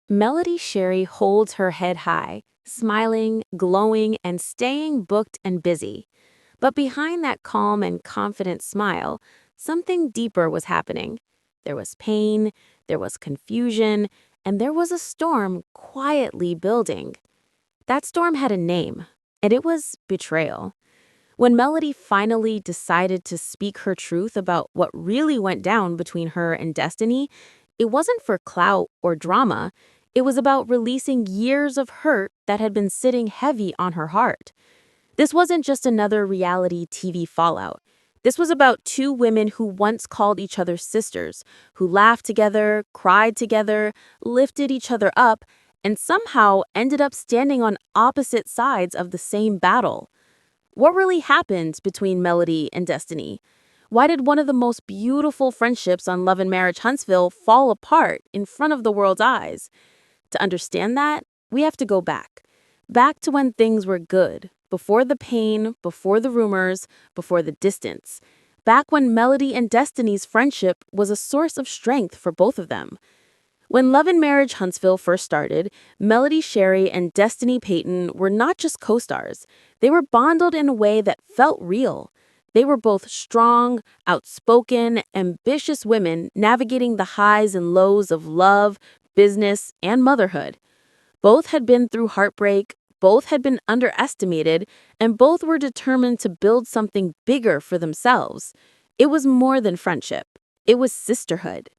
Melody Shari holds her head high, smiling, glowing, and staying booked and busy. But behind that calm and confident smile, something deeper was happening. There was pain, there was confusion, and there was a storm quietly building. That storm had a name, and it was betrayal. When Melody finally decided to speak her truth about what really went down between her and Destiny, it wasn't for clout or drama. It was about releasing years of hurt that had been sitting heavy on her heart. This wasn't just another reality TV fallout. This was about two women who once called each other sisters, who laughed together, cried together, lifted each other up, and somehow ended up standing on opposite sides of the same battle. What really happened between Melody and Destiny? Why did one of the most beautiful friendships on Love and Marriage Huntsville fall apart in front of the world's eyes? To understand that, we have to go back. Back to when things were good, before the pain, before the rumors, before the distance. Back when Melody and Destiny's friendship was a source of strength for both of them. When Love and Marriage Huntsville first started, Melody Shari and Destiny Payton were not just co-stars. They were bonded in a way that felt real. They were both strong, outspoken, ambitious women navigating the highs and lows of love, business, and motherhood. Both had been through heartbreak, both had been underestimated, and both were determined to build something bigger for themselves. It was more than friendship. It was sisterhood.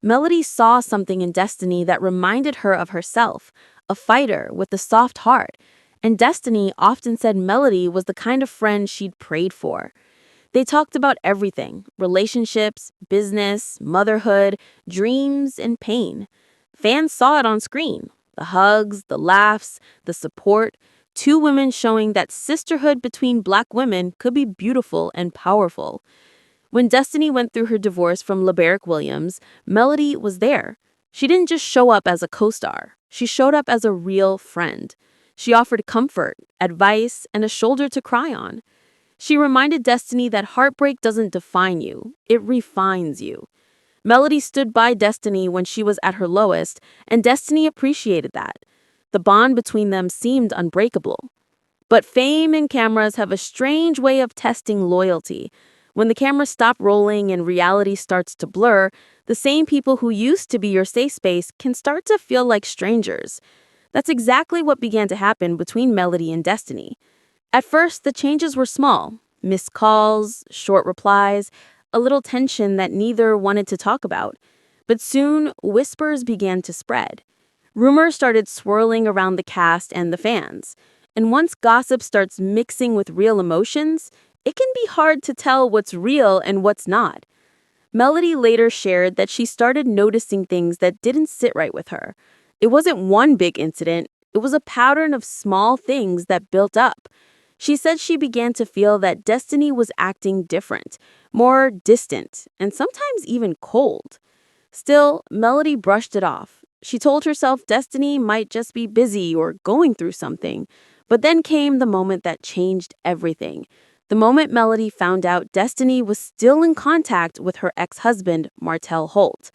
Melody saw something in Destiny that reminded her of herself, a fighter with a soft heart, and Destiny often said Melody was the kind of friend she'd prayed for. They talked about everything: relationships, business, motherhood, dreams, and pain. Fans saw it on screen: the hugs, the laughs, the support, two women showing that sisterhood between Black women could be beautiful and powerful. When Destiny went through her divorce from LeBarick Williams, Melody was there. She didn't just show up as a co-star. She showed up as a real friend. She offered comfort, advice, and a shoulder to cry on. She reminded Destiny that heartbreak doesn't define you, it refines you. Melody stood by Destiny when she was at her lowest, and Destiny appreciated that. The bond between them seemed unbreakable. But fame and cameras have a strange way of testing loyalty. When the cameras stop rolling and reality starts to blur, the same people who used to be your safe space can start to feel like strangers. That's exactly what began to happen between Melody and Destiny. At first, the changes were small: missed calls, short replies, a little tension that neither wanted to talk about. But soon, whispers began to spread. Rumors started swirling around the cast and the fans. And once gossip starts mixing with real emotions, it can be hard to tell what's real and what's not. Melody later shared that she started noticing things that didn't sit right with her. It wasn't one big incident, it was a pattern of small things that built up. She said she began to feel that Destiny was acting different, more distant, and sometimes even cold. Still, Melody brushed it off. She told herself Destiny might just be busy or going through something. But then came the moment that changed everything. The moment Melody found out Destiny was still in contact with her ex-husband, Martell Holt.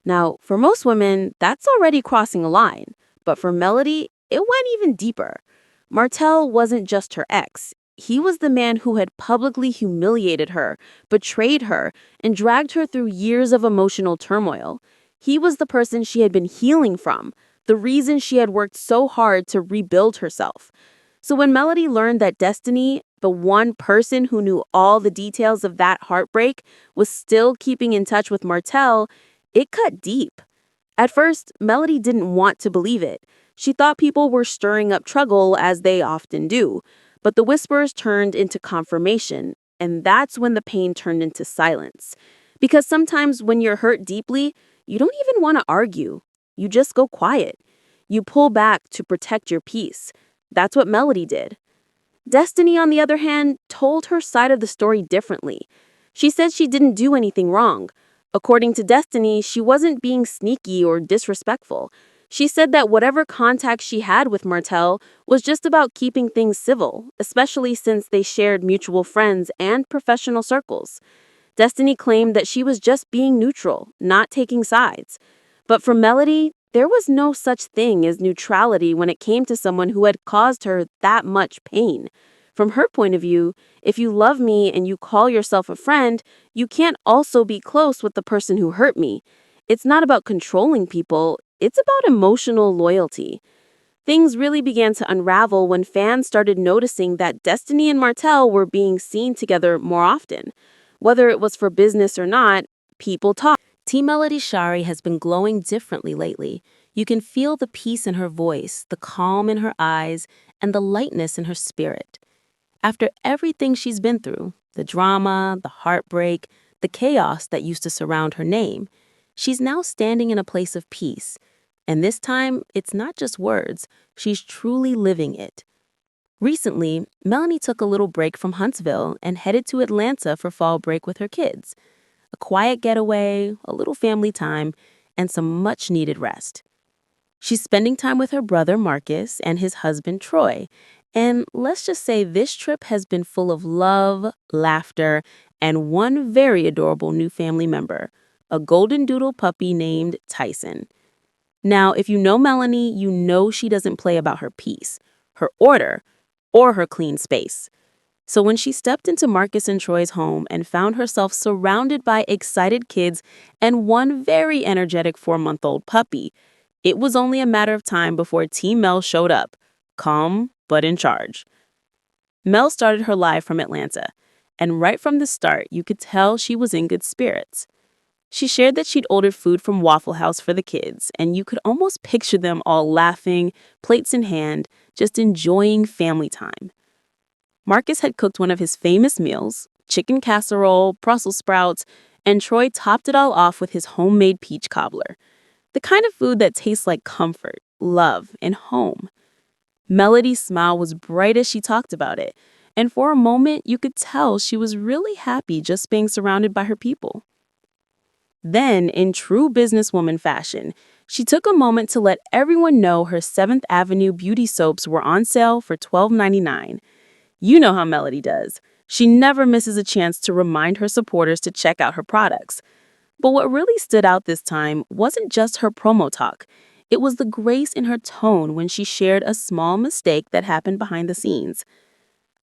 Now, for most women, that's already crossing a line. But for Melody, it went even deeper. Martell wasn't just her ex. He was the man who had publicly humiliated her, betrayed her, and dragged her through years of emotional turmoil. He was the person she had been healing from, the reason she had worked so hard to rebuild herself. So when Melody learned that Destiny, the one person who knew all the details of that heartbreak, was still keeping in touch with Martell, it cut deep. At first, Melody didn't want to believe it. She thought people were stirring up trouble, as they often do. But the whispers turned into confirmation, and that's when the pain turned into silence. Because sometimes when you're hurt deeply, you don't even want to argue. You just go quiet. You pull back to protect your peace. That's what Melody did. Destiny, on the other hand, told her side of the story differently. She said she didn't do anything wrong. According to Destiny, she wasn't being sneaky or disrespectful. She said that whatever contact she had with Martell was just about keeping things civil, especially since they shared mutual friends and professional circles. Destiny claimed that she was just being neutral, not taking sides. But for Melody, There was no such thing as neutrality when it came to someone who had caused her that much pain. From her point of view, if you love me and you call yourself a friend, you can't also be close with the person who hurt me. It's not about controlling people, it's about emotional loyalty. Things really began to unravel when fans started noticing that Destiny and Martell were being seen together more often. Whether it was for business or not, people talked. T-Melody Shari has been glowing differently lately. You can feel the peace in her voice, the calm in her eyes, and the lightness in her spirit. After everything she's been through, the drama, the heartbreak, the chaos that used to surround her name, she's now standing in a place of peace. And this time, it's not just words, she's truly living it. Recently, Melanie took a little break from Huntsville and headed to Atlanta for fall break with her kids. A quiet getaway, a little family time, and some much-needed rest. She's spending time with her brother Marcus and his husband Troy. And let's just say this trip has been full of love, laughter, and one very adorable new family member, a golden doodle puppy named Tyson. Now, if you know Melanie, you know she doesn't play about her peace, her order, or her clean space. So when she stepped into Marcus and Troy's home and found herself surrounded by excited kids and one very energetic 4-month-old puppy, it was only a matter of time before Team Mel showed up, calm but in charge. Mel started her live from Atlanta, and right from the start, you could tell she was in good spirits. She shared that she'd ordered food from Waffle House for the kids, and you could almost picture them all laughing, plates in hand, just enjoying family time. Marcus had cooked one of his famous meals, chicken casserole, Brussels sprouts, and Troy topped it all off with his homemade peach cobbler. The kind of food that tastes like comfort, love, and home. Melody's smile was bright as she talked about it, and for a moment you could tell she was really happy just being surrounded by her people. Then, in true businesswoman fashion, she took a moment to let everyone know her 7th Avenue beauty soaps were on sale for $12.99. You know how Melody does. She never misses a chance to remind her supporters to check out her products. But what really stood out this time wasn't just her promo talk. It was the grace in her tone when she shared a small mistake that happened behind the scenes.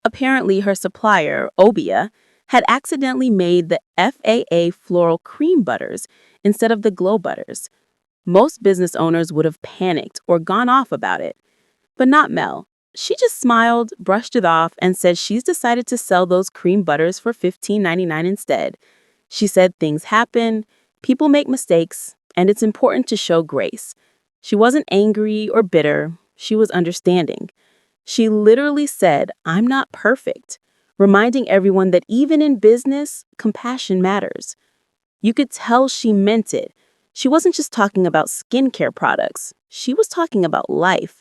Apparently, her supplier, Obia, had accidentally made the FAA floral cream butters instead of the glow butters. Most business owners would have panicked or gone off about it. But not Mel. She just smiled, brushed it off, and said she's decided to sell those cream butters for $15.99 instead. She said things happen, people make mistakes, and it's important to show grace. She wasn't angry or bitter. She was understanding. She literally said, "I'm not perfect," reminding everyone that even in business, compassion matters. You could tell she meant it. She wasn't just talking about skincare products. She was talking about life,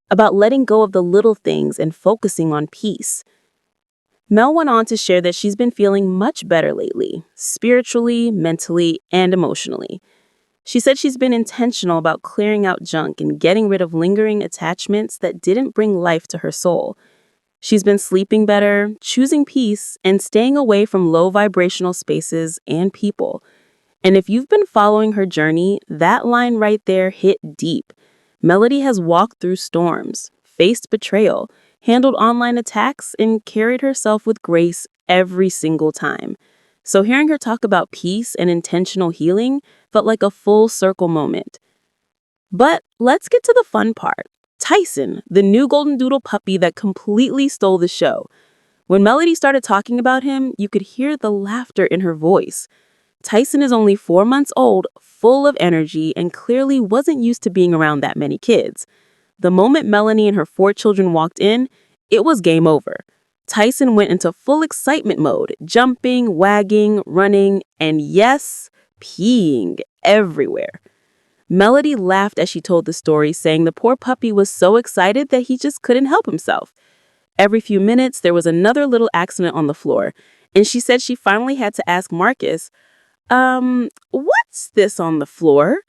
about letting go of the little things and focusing on peace. Mel went on to share that she's been feeling much better lately, spiritually, mentally, and emotionally. She said she's been intentional about clearing out junk and getting rid of lingering attachments that didn't bring life to her soul. She's been sleeping better, choosing peace, and staying away from low vibrational spaces and people. And if you've been following her journey, that line right there hit deep. Melody has walked through storms, faced betrayal, handled online attacks, and carried herself with grace every single time. So hearing her talk about peace and intentional healing felt like a full circle moment. But let's get to the fun part. Tyson, the new golden doodle puppy that completely stole the show. When Melody started talking about him, you could hear the laughter in her voice. Tyson is only 4 months old, full of energy, and clearly wasn't used to being around that many kids. The moment Melanie and her 4 children walked in, it was game over. Tyson went into full excitement mode, jumping, wagging, running, and yes, peeing everywhere. Melody laughed as she told the story, saying the poor puppy was so excited that he just couldn't help himself. Every few minutes, there was another little accident on the floor, and she said she finally had to ask Marcus, what's this on the floor?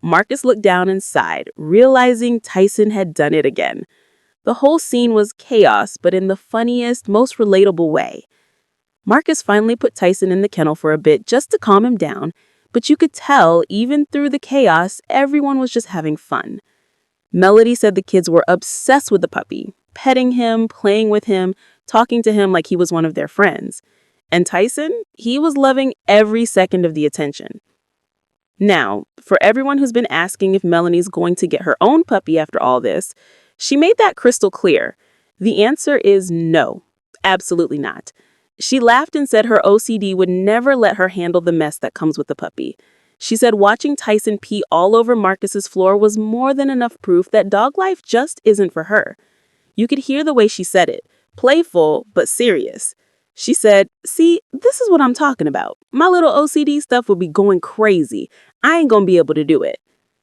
Marcus looked down and sighed, realizing Tyson had done it again. The whole scene was chaos, but in the funniest, most relatable way. Marcus finally put Tyson in the kennel for a bit just to calm him down, But you could tell, even through the chaos, everyone was just having fun. Melody said the kids were obsessed with the puppy, petting him, playing with him, talking to him like he was one of their friends. And Tyson, he was loving every second of the attention. Now, for everyone who's been asking if Melanie's going to get her own puppy after all this, she made that crystal clear. The answer is no, absolutely not. She laughed and said her OCD would never let her handle the mess that comes with the puppy. She said watching Tyson pee all over Marcus's floor was more than enough proof that dog life just isn't for her. You could hear the way she said it, playful but serious. She said, "See, this is what I'm talking about. My little OCD stuff would be going crazy. I ain't gonna be able to do it."